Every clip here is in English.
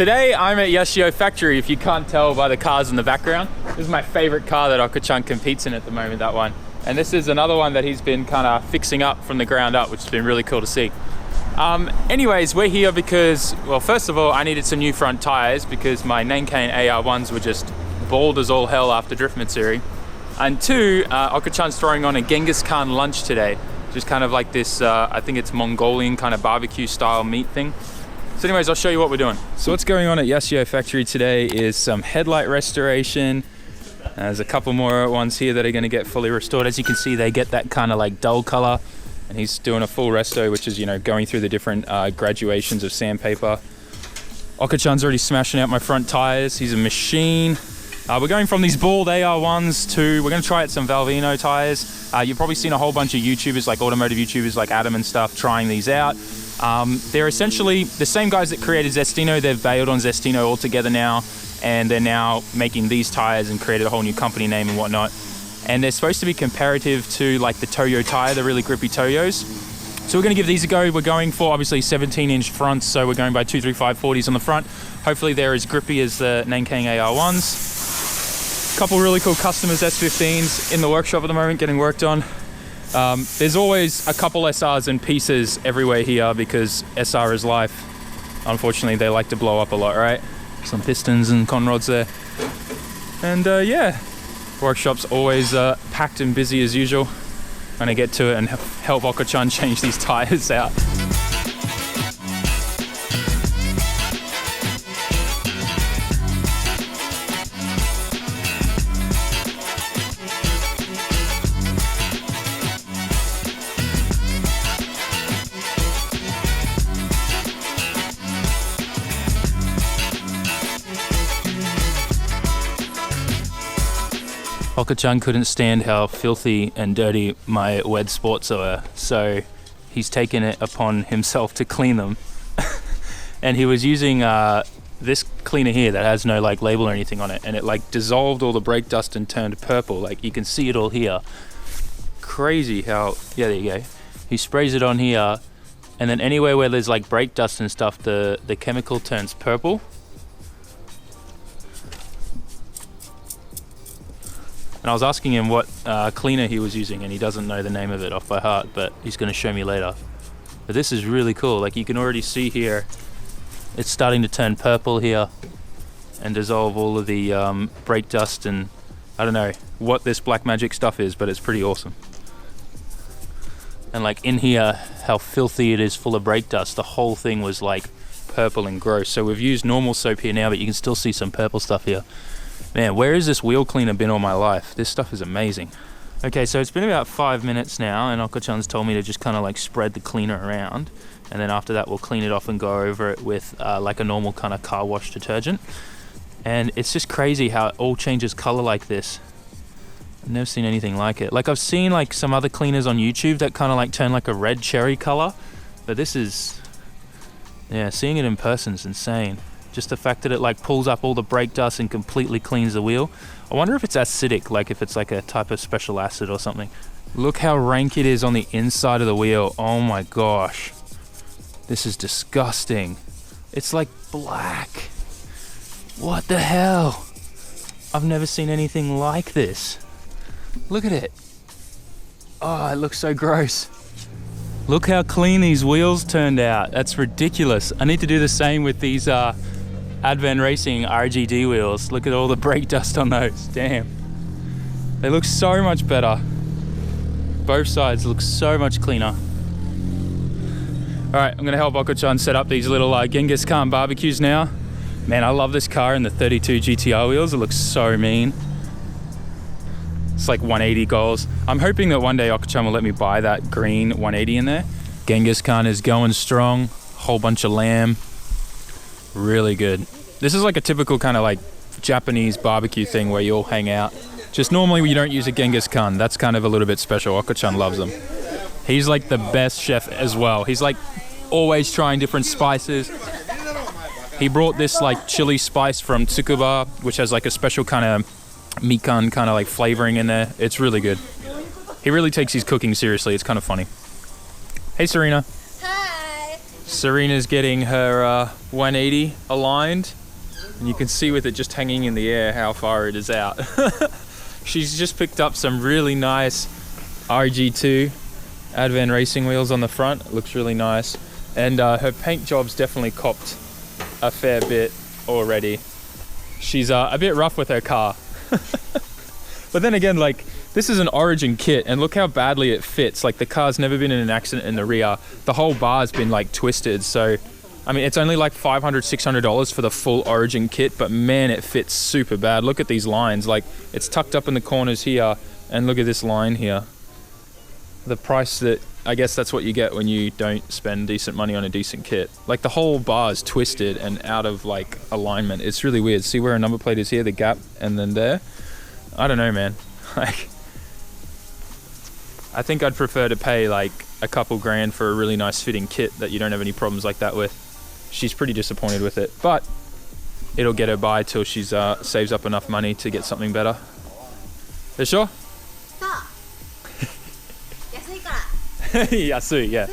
Today I'm at Yashio Factory, if you can't tell by the cars in the background. This is my favorite car that Oka-chan competes in at the moment, that one. And this is another one that he's been kind of fixing up from the ground up, which has been really cool to see. Anyways, we're here because, well, first of all, I needed some new front tires because my Nankane AR1s were just bald as all hell after Drift Matsuri. And two, Oka-chan's throwing on a Genghis Khan lunch today, which is kind of like this, I think it's Mongolian kind of barbecue style meat thing. So anyways, I'll show you what we're doing. So what's going on at Yashio Factory today is some headlight restoration. There's a couple more ones here that are going to get fully restored. As you can see, they get that kind of like dull color. And he's doing a full resto, which is, you know, going through the different graduations of sandpaper. Oka-chan's already smashing out my front tires. He's a machine. We're going from these bald AR1s to, we're going to try out some Valvino tires. You've probably seen a whole bunch of YouTubers, like automotive YouTubers like Adam and stuff, trying these out. They're essentially the same guys that created Zestino. They've bailed on Zestino altogether now, and they're now making these tires and created a whole new company name and whatnot. And they're supposed to be comparative to like the Toyo tire, the really grippy Toyos. So we're going to give these a go. We're going for obviously 17-inch fronts, so we're going by 235/40s on the front. Hopefully they're as grippy as the Nankane AR1s. Couple really cool customers S15s in the workshop at the moment getting worked on. There's always a couple SRs and pieces everywhere here because SR is life. Unfortunately, they like to blow up a lot, right? Some pistons and con rods there. And yeah, workshop's always packed and busy as usual. I'm gonna get to it and help Oka-chan change these tires out. Oka-chan couldn't stand how filthy and dirty my WED sports are, so he's taken it upon himself to clean them. And he was using this cleaner here that has no like label or anything on it, and it like dissolved all the brake dust and turned purple. Like you can see it all here. Crazy how, yeah, there you go. He sprays it on here, and then anywhere where there's like brake dust and stuff, the chemical turns purple. And I was asking him what cleaner he was using, and he doesn't know the name of it off by heart, but he's going to show me later. But this is really cool. Like you can already see here, it's starting to turn purple here and dissolve all of the brake dust, and I don't know what this black magic stuff is, but it's pretty awesome. And like in here, how filthy it is, full of brake dust. The whole thing was like purple and gross. So we've used normal soap here now, but you can still see some purple stuff here. Man, where has this wheel cleaner been all my life? This stuff is amazing. Okay, so it's been about 5 minutes now, and Oka-chan's told me to just kind of like spread the cleaner around, and then after that we'll clean it off and go over it with like a normal kind of car wash detergent. And it's just crazy how it all changes color like this. I've never seen anything like it. Like I've seen like some other cleaners on YouTube that kind of like turn like a red cherry color, but this is, yeah, seeing it in person is insane. Just the fact that it like pulls up all the brake dust and completely cleans the wheel. I wonder if it's acidic, like if it's like a type of special acid or something. Look how rank it is on the inside of the wheel. Oh my gosh. This is disgusting. It's like black. What the hell? I've never seen anything like this. Look at it. Oh, it looks so gross. Look how clean these wheels turned out. That's ridiculous. I need to do the same with these Advan Racing RGD wheels. Look at all the brake dust on those. Damn. They look so much better. Both sides look so much cleaner. Alright, I'm going to help Oka-chan set up these little Genghis Khan barbecues now. Man, I love this car in the 32 GTR wheels. It looks so mean. It's like 180 goals. I'm hoping that one day Oka-chan will let me buy that green 180 in there. Genghis Khan is going strong. Whole bunch of lamb. Really good. This is like a typical kind of like Japanese barbecue thing where you all hang out. Just normally you don't use a Genghis Khan. That's kind of a little bit special. Oka-chan loves them. He's like the best chef as well. He's like always trying different spices. He brought this like chili spice from Tsukuba, which has like a special kind of mikan kind of like flavoring in there. It's really good. He really takes his cooking seriously. It's kind of funny. Hey, Serena. Hi. Serena's getting her 180 aligned, and you can see with it just hanging in the air how far it is out. She's just picked up some really nice RG2 Advan racing wheels on the front. It looks really nice, and her paint job's definitely copped a fair bit already. She's a bit rough with her car. But then again, like, this is an Origin kit, and look how badly it fits. Like, the car's never been in an accident in the rear. The whole bar's been like twisted. So, I mean, it's only like $500, $600 for the full Origin kit, but man, it fits super bad. Look at these lines. Like, it's tucked up in the corners here, and look at this line here. The price that, I guess that's what you get when you don't spend decent money on a decent kit. Like, the whole bar is twisted and out of like alignment. It's really weird. See where a number plate is here, the gap, and then there. I don't know, man. Like, I think I'd prefer to pay like a couple grand for a really nice fitting kit that you don't have any problems like that with. She's pretty disappointed with it, but it'll get her by till she's saves up enough money to get something better. You sure? Yasui, yeah.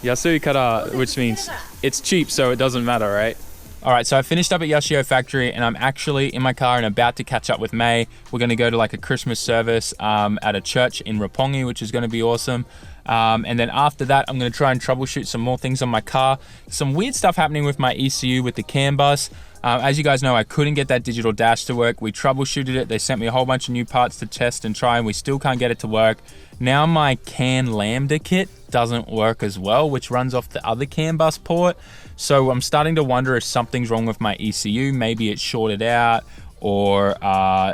Yasui kara, which means it's cheap, so it doesn't matter, right? All right, so I finished up at Yashio Factory, and I'm actually in my car and about to catch up with May. We're gonna go to like a Christmas service at a church in Roppongi, which is gonna be awesome. And then after that, I'm gonna try and troubleshoot some more things on my car. Some weird stuff happening with my ECU with the CAN bus. As you guys know, I couldn't get that digital dash to work. We troubleshooted it. They sent me a whole bunch of new parts to test and try, and we still can't get it to work. Now my CAN lambda kit doesn't work as well, which runs off the other CAN bus port. So I'm starting to wonder if something's wrong with my ECU. Maybe it's shorted out or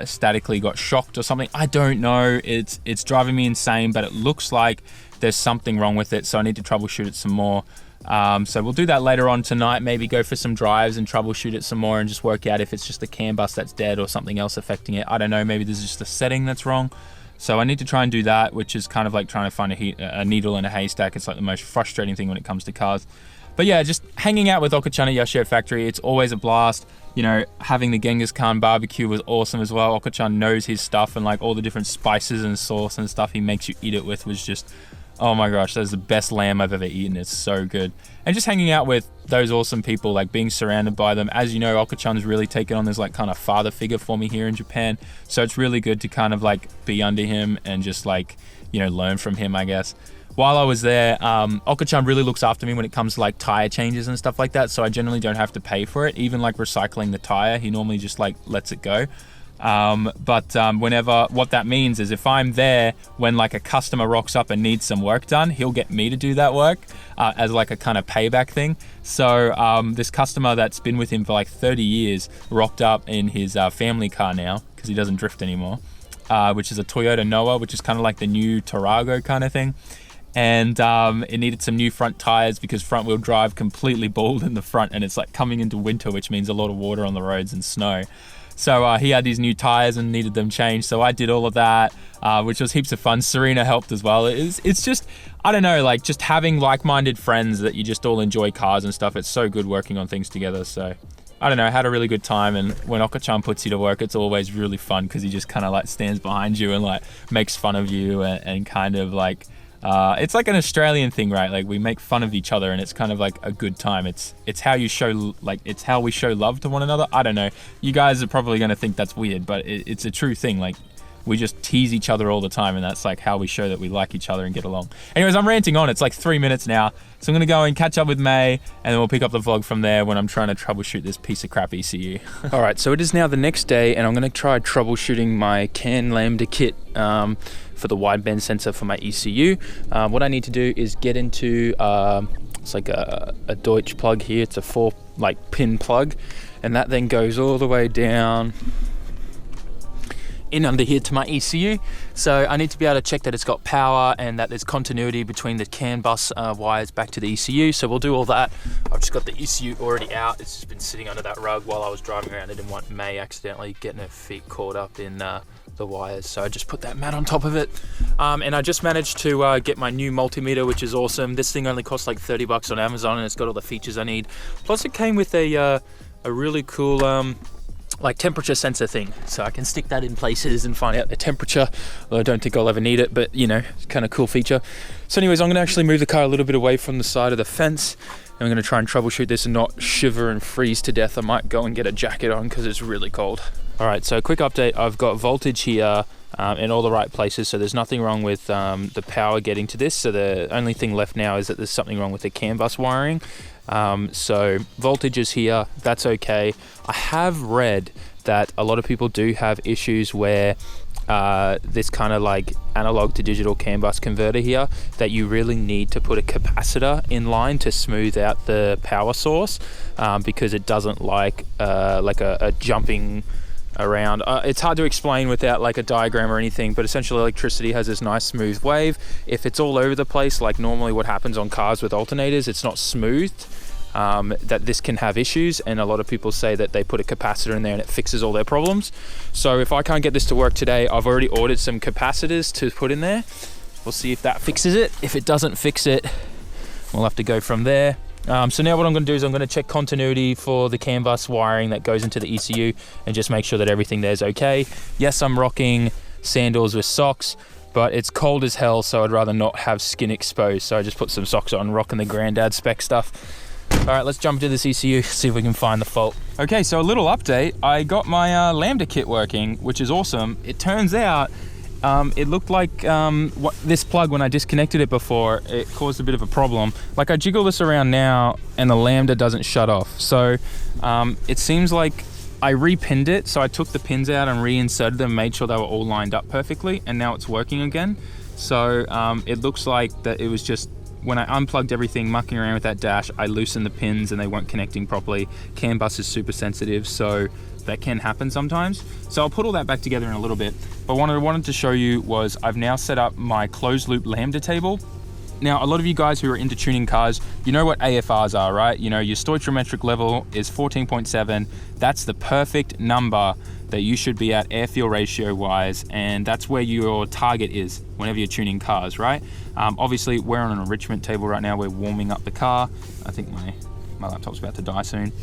statically got shocked or something. I don't know. It's driving me insane, but it looks like there's something wrong with it. So I need to troubleshoot it some more. So we'll do that later on tonight, maybe go for some drives and troubleshoot it some more and just work out if it's just the CAN bus that's dead or something else affecting it. I don't know, maybe there's just a setting that's wrong. So I need to try and do that, which is kind of like trying to find a needle in a haystack. It's like the most frustrating thing when it comes to cars. But yeah, just hanging out with Oka-chan at Yashio Factory, it's always a blast. You know, having the Genghis Khan barbecue was awesome as well. Oka-chan knows his stuff, and like all the different spices and sauce and stuff he makes you eat it with was just, oh my gosh, that's the best lamb I've ever eaten. It's so good. And just hanging out with those awesome people, like being surrounded by them. As you know, Oka-chan's really taken on this like kind of father figure for me here in Japan. So it's really good to kind of like be under him and just like, you know, learn from him, I guess. While I was there, Oka-chan really looks after me when it comes to like tire changes and stuff like that. So I generally don't have to pay for it. Even like recycling the tire, he normally just like lets it go. Whenever, what that means is if I'm there when like a customer rocks up and needs some work done, he'll get me to do that work as like a kind of payback thing. So this customer that's been with him for like 30 years rocked up in his family car now because he doesn't drift anymore, which is a Toyota Noah, which is kind of like the new Tarago kind of thing. And it needed some new front tires because front wheel drive completely bald in the front, and it's like coming into winter, which means a lot of water on the roads and snow. So he had these new tires and needed them changed. So I did all of that, which was heaps of fun. Serena helped as well. It's just, I don't know, like just having like-minded friends that you just all enjoy cars and stuff. It's so good working on things together. So I don't know, I had a really good time. And when Oka-chan puts you to work, it's always really fun because he just kind of like stands behind you and like makes fun of you and kind of like, it's like an Australian thing, right? Like we make fun of each other and it's kind of like a good time. It's how you show, like, it's how we show love to one another. I don't know. You guys are probably going to think that's weird, but it's a true thing. Like we just tease each other all the time, and that's like how we show that we like each other and get along. Anyways, I'm ranting on. It's like 3 minutes now. So I'm going to go and catch up with May, and then we'll pick up the vlog from there when I'm trying to troubleshoot this piece of crap ECU. All right, so it is now the next day, and I'm going to try troubleshooting my CAN lambda kit for the wideband sensor for my ECU. What I need to do is get into, it's like a Deutsch plug here. It's a 4 pin plug, and that then goes all the way down in under here to my ECU. So I need to be able to check that it's got power and that there's continuity between the CAN bus wires back to the ECU. So we'll do all that. I've just got the ECU already out. It's just been sitting under that rug while I was driving around. I didn't want May accidentally getting her feet caught up in the wires. So I just put that mat on top of it. And I just managed to get my new multimeter, which is awesome. This thing only costs like 30 bucks on Amazon, and it's got all the features I need. Plus it came with a really cool like temperature sensor thing, so I can stick that in places and find out the temperature. Well, I don't think I'll ever need it, but you know, it's kind of cool feature. So anyways, I'm gonna actually move the car a little bit away from the side of the fence, I'm going to try and troubleshoot this and not shiver and freeze to death. I might go and get a jacket on because it's really cold. All right, so quick update. I've got voltage here in all the right places, so there's nothing wrong with the power getting to this. So the only thing left now is that there's something wrong with the CAN bus wiring. So voltage is here, that's okay. I have read that a lot of people do have issues where this kind of like analog to digital CAN bus converter here, that you really need to put a capacitor in line to smooth out the power source, because it doesn't like a jumping around. It's hard to explain without like a diagram or anything, but essentially electricity has this nice smooth wave. If it's all over the place, like normally what happens on cars with alternators, it's not smoothed, that this can have issues, and a lot of people say that they put a capacitor in there and it fixes all their problems. So if I can't get this to work today, I've already ordered some capacitors to put in there. We'll see if that fixes it. If it doesn't fix it, we'll have to go from there. So now what I'm going to do is I'm going to check continuity for the CAN bus wiring that goes into the ECU and just make sure that everything there's okay. Yes, I'm rocking sandals with socks, but it's cold as hell, so I'd rather not have skin exposed. So I just put some socks on, rocking the granddad spec stuff. All right, let's jump into this ECU, see if we can find the fault. Okay, so a little update. I got my lambda kit working, which is awesome. It turns out it looked like this plug, when I disconnected it before, it caused a bit of a problem. Like I jiggle this around now and the lambda doesn't shut off. So it seems like I repinned it. So I took the pins out and reinserted them, made sure they were all lined up perfectly, and now it's working again. So it looks like that it was just, when I unplugged everything, mucking around with that dash, I loosened the pins and they weren't connecting properly. CAN bus is super sensitive, so that can happen sometimes. So I'll put all that back together in a little bit. But what I wanted to show you was I've now set up my closed loop lambda table. Now, a lot of you guys who are into tuning cars, you know what AFRs are, right? You know, your stoichiometric level is 14.7. That's the perfect number that you should be at air-fuel ratio wise, and that's where your target is whenever you're tuning cars, right? Obviously, we're on an enrichment table right now. We're warming up the car. I think my laptop's about to die soon.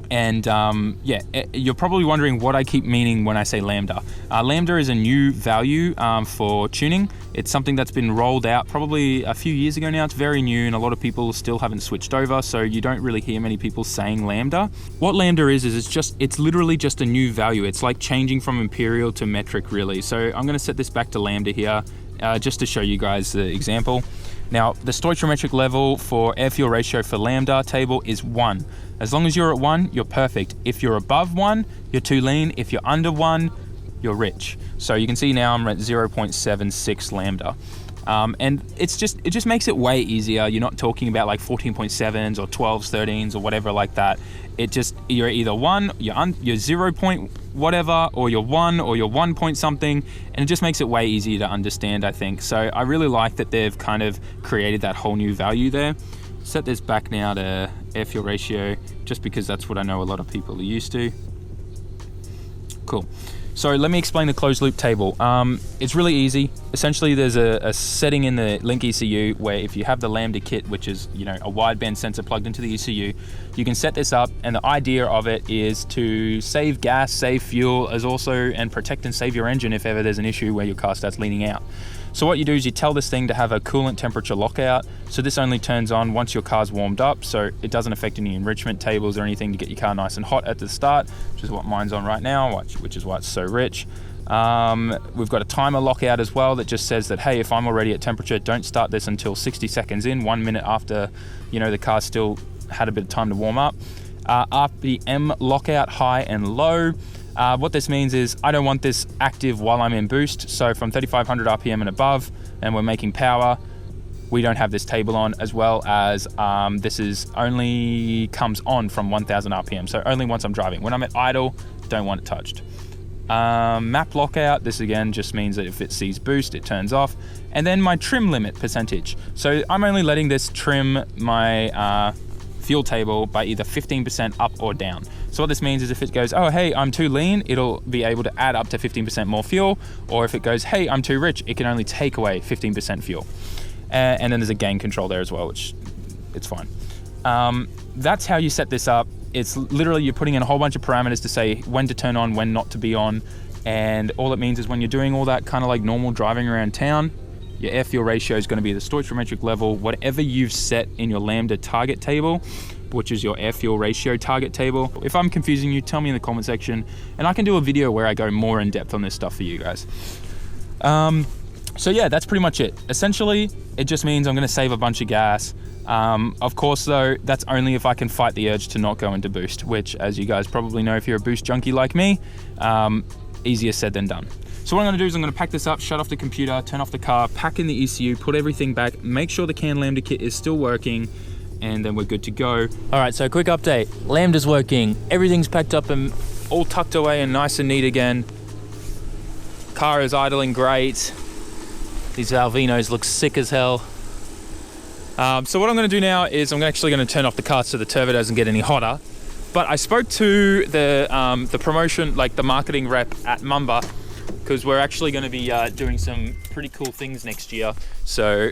Yeah, you're probably wondering what I keep meaning when I say lambda. Lambda is a new value for tuning. It's something that's been rolled out probably a few years ago now. It's very new and a lot of people still haven't switched over, so you don't really hear many people saying lambda. What lambda is it's literally just a new value. It's like changing from imperial to metric, really. So I'm going to set this back to lambda here just to show you guys the example. Now, the stoichiometric level for air-fuel ratio for lambda table is 1. As long as you're at 1, you're perfect. If you're above 1, you're too lean. If you're under 1, you're rich. So you can see now I'm at 0.76 lambda. And it just makes it way easier. You're not talking about like 14.7s or 12s, 13s or whatever like that. You're either 1, you're 0 point whatever, or you're 1, or you're 1 point something, and it just makes it way easier to understand, I think. So I really like that they've kind of created that whole new value there. Set this back now to air-fuel ratio, just because that's what I know a lot of people are used to. Cool. So let me explain the closed loop table. It's really easy. Essentially, there's a setting in the Link ECU where if you have the Lambda kit, which is a wideband sensor plugged into the ECU, you can set this up, and the idea of it is to save gas, save fuel, and protect and save your engine if ever there's an issue where your car starts leaning out. So what you do is you tell this thing to have a coolant temperature lockout. So this only turns on once your car's warmed up, so it doesn't affect any enrichment tables or anything to get your car nice and hot at the start, which is what mine's on right now, which is why it's so rich. We've got a timer lockout as well that just says that, hey, if I'm already at temperature, don't start this until 60 seconds in, 1 minute after the car still had a bit of time to warm up. RPM lockout, high and low. What this means is I don't want this active while I'm in boost. So from 3,500 RPM and above, and we're making power, we don't have this table on, as well as this is only comes on from 1,000 RPM. So only once I'm driving. When I'm at idle, don't want it touched. Map lockout, this again just means that if it sees boost, it turns off. And then my trim limit percentage. So I'm only letting this trim my fuel table by either 15% up or down. So what this means is if it goes, oh, hey, I'm too lean, it'll be able to add up to 15% more fuel. Or if it goes, hey, I'm too rich, it can only take away 15% fuel. And then there's a gain control there as well, which it's fine. That's how you set this up. It's literally you're putting in a whole bunch of parameters to say when to turn on, when not to be on. And all it means is when you're doing all that kind of like normal driving around town, Your air fuel ratio is going to be the stoichiometric level, whatever you've set in your lambda target table, which is your air fuel ratio target table. If I'm confusing you, tell me in the comment section, and I can do a video where I go more in depth on this stuff for you guys. So yeah, that's pretty much it. Essentially, it just means I'm gonna save a bunch of gas. Of course though, that's only if I can fight the urge to not go into boost, which, as you guys probably know if you're a boost junkie like me, easier said than done. So what I'm gonna do is I'm gonna pack this up, shut off the computer, turn off the car, pack in the ECU, put everything back, make sure the CAN lambda kit is still working, and then we're good to go. All right, so quick update. Lambda's working, everything's packed up and all tucked away and nice and neat again. Car is idling great. These Valvinos look sick as hell. So what I'm gonna do now is I'm actually gonna turn off the car so the turbo doesn't get any hotter. But I spoke to the promotion, like the marketing rep at Mumba, because we're actually gonna be doing some pretty cool things next year. So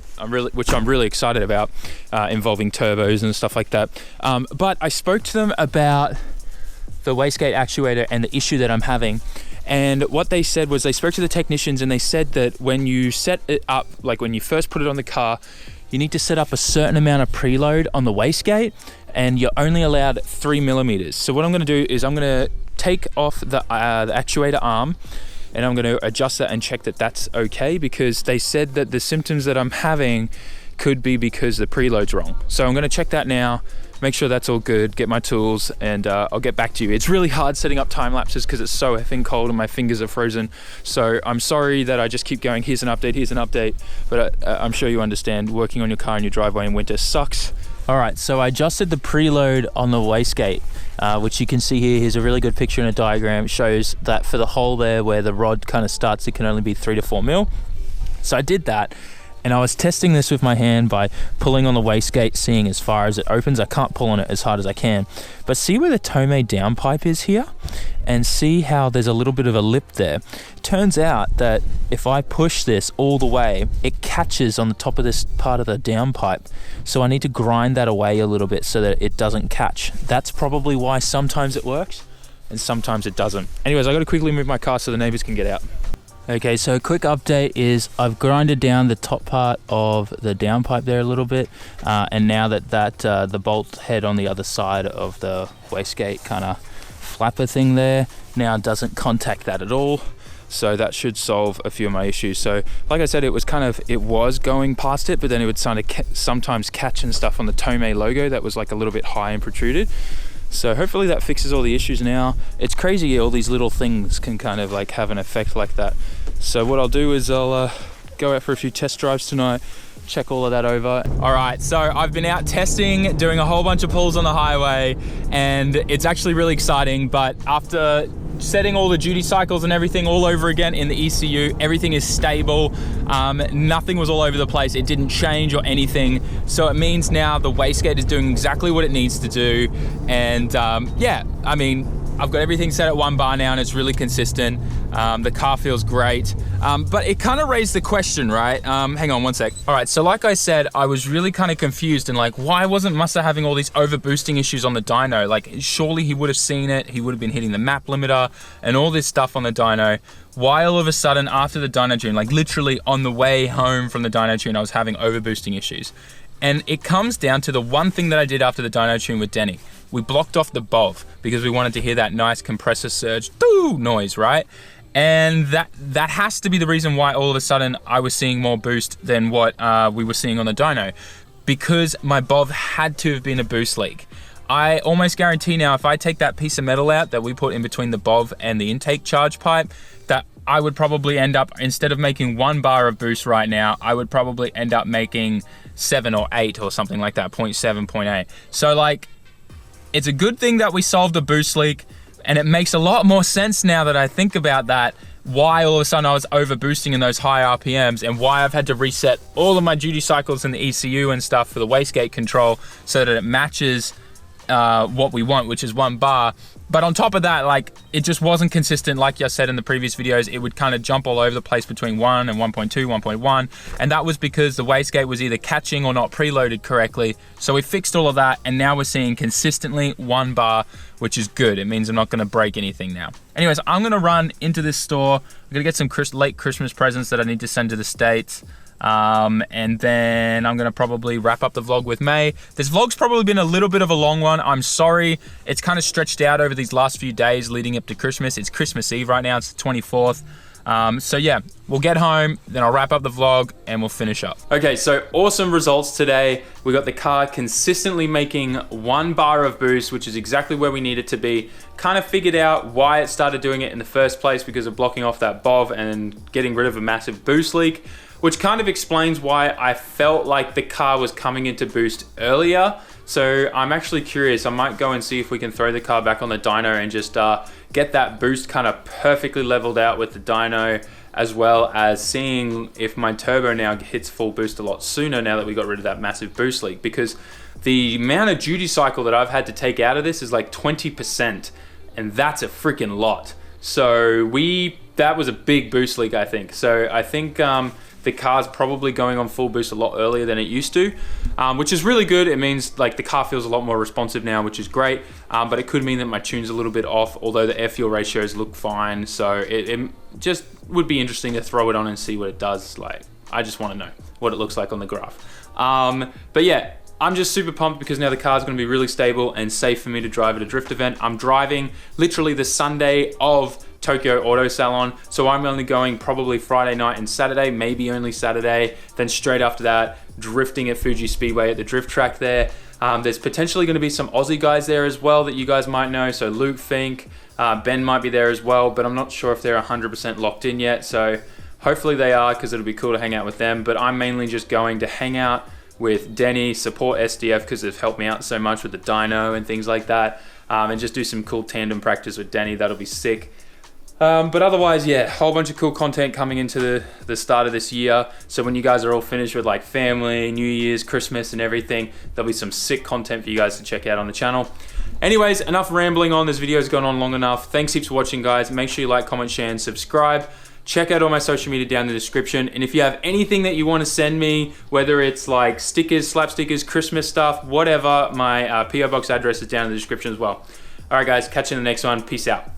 which I'm really excited about, involving turbos and stuff like that. But I spoke to them about the wastegate actuator and the issue that I'm having. And what they said was they spoke to the technicians and they said that when you set it up, like when you first put it on the car, you need to set up a certain amount of preload on the wastegate, and you're only allowed 3 millimeters. So what I'm gonna do is I'm gonna take off the actuator arm, and I'm gonna adjust that and check that that's okay, because they said that the symptoms that I'm having could be because the preload's wrong. So I'm gonna check that now, make sure that's all good, get my tools, and I'll get back to you. It's really hard setting up time lapses because it's so effing cold and my fingers are frozen. So I'm sorry that I just keep going, here's an update, but I'm sure you understand working on your car in your driveway in winter sucks. All right, so I adjusted the preload on the wastegate, which you can see here. Here's a really good picture in a diagram. It shows that for the hole there where the rod kind of starts, it can only be 3 to 4 mil. So I did that. And I was testing this with my hand by pulling on the wastegate, seeing as far as it opens. I can't pull on it as hard as I can. But see where the Tomei downpipe is here? And see how there's a little bit of a lip there. Turns out that if I push this all the way, it catches on the top of this part of the downpipe. So I need to grind that away a little bit so that it doesn't catch. That's probably why sometimes it works and sometimes it doesn't. Anyways, I gotta quickly move my car so the neighbors can get out. Okay, so a quick update is I've grinded down the top part of the downpipe there a little bit, and now that the bolt head on the other side of the wastegate kind of flapper thing there now doesn't contact that at all, so that should solve a few of my issues. So like I said, it was going past it, but then it would sometimes catch and stuff on the Tomei logo that was like a little bit high and protruded. So hopefully that fixes all the issues now. It's crazy, all these little things can kind of like have an effect like that. So what I'll do is I'll go out for a few test drives tonight, check all of that over. All right, so I've been out testing, doing a whole bunch of pulls on the highway, and it's actually really exciting. But after setting all the duty cycles and everything all over again in the ECU, everything is stable. Nothing was all over the place. It didn't change or anything. So it means now the wastegate is doing exactly what it needs to do. And yeah, I mean, I've got everything set at 1 bar now and it's really consistent. The car feels great. But it kind of raised the question, right? Hang on one sec. All right, so like I said, I was really kind of confused and like, why wasn't Musa having all these overboosting issues on the dyno? Like, surely he would have seen it. He would have been hitting the map limiter and all this stuff on the dyno. Why all of a sudden after the dyno tune, like literally on the way home from the dyno tune, I was having overboosting issues? And it comes down to the one thing that I did after the dyno tune with Denny. We blocked off the BOV because we wanted to hear that nice compressor surge noise, right? And that has to be the reason why all of a sudden I was seeing more boost than what we were seeing on the dyno, because my BOV had to have been a boost leak. I almost guarantee now if I take that piece of metal out that we put in between the BOV and the intake charge pipe, that I would probably end up, instead of making 1 bar of boost right now, I would probably end up making 7 or 8 or something like that, 0.7, 0.8. So like, it's a good thing that we solved a boost leak, and it makes a lot more sense now that I think about that, why all of a sudden I was over boosting in those high RPMs and why I've had to reset all of my duty cycles in the ECU and stuff for the wastegate control so that it matches what we want, which is 1 bar. But on top of that, like, it just wasn't consistent. Like I said in the previous videos, it would kind of jump all over the place between 1 and 1.2, 1.1. And that was because the wastegate was either catching or not preloaded correctly. So we fixed all of that, and now we're seeing consistently 1 bar, which is good. It means I'm not gonna break anything now. Anyways, I'm gonna run into this store. I'm gonna get some late Christmas presents that I need to send to the States. And then I'm gonna probably wrap up the vlog with May. This vlog's probably been a little bit of a long one. I'm sorry. It's kind of stretched out over these last few days leading up to Christmas. It's Christmas Eve right now. It's the 24th. So yeah, we'll get home, then I'll wrap up the vlog and we'll finish up. Okay, so awesome results today. We got the car consistently making 1 bar of boost, which is exactly where we need it to be. Kind of figured out why it started doing it in the first place because of blocking off that BOV and getting rid of a massive boost leak, which kind of explains why I felt like the car was coming into boost earlier. So I'm actually curious. I might go and see if we can throw the car back on the dyno and just get that boost kind of perfectly leveled out with the dyno, as well as seeing if my turbo now hits full boost a lot sooner now that we got rid of that massive boost leak, because the amount of duty cycle that I've had to take out of this is like 20%, and that's a freaking lot. So that was a big boost leak, I think. So I think the car's probably going on full boost a lot earlier than it used to, which is really good. It means like the car feels a lot more responsive now, which is great. But it could mean that my tune's a little bit off, although the air fuel ratios look fine. So it just would be interesting to throw it on and see what it does. Like, I just want to know what it looks like on the graph. But yeah, I'm just super pumped because now the car's going to be really stable and safe for me to drive at a drift event. I'm driving literally the Sunday of Tokyo Auto Salon, so I'm only going probably Friday night and Saturday, maybe only Saturday. Then straight after that, drifting at Fuji Speedway at the drift track there. There's potentially going to be some Aussie guys there as well that you guys might know. So Luke Fink, Ben might be there as well, but I'm not sure if they're 100% locked in yet. So hopefully they are, because it'll be cool to hang out with them. But I'm mainly just going to hang out with Denny, support SDF because they've helped me out so much with the dyno and things like that, and just do some cool tandem practice with Denny. That'll be sick. But otherwise, yeah, a whole bunch of cool content coming into the start of this year. So when you guys are all finished with like family, New Year's, Christmas and everything, there'll be some sick content for you guys to check out on the channel. Anyways, enough rambling on. This video's gone on long enough. Thanks heaps for watching, guys. Make sure you like, comment, share, and subscribe. Check out all my social media down in the description. And if you have anything that you want to send me, whether it's like stickers, slap stickers, Christmas stuff, whatever, my PO box address is down in the description as well. All right, guys, catch you in the next one. Peace out.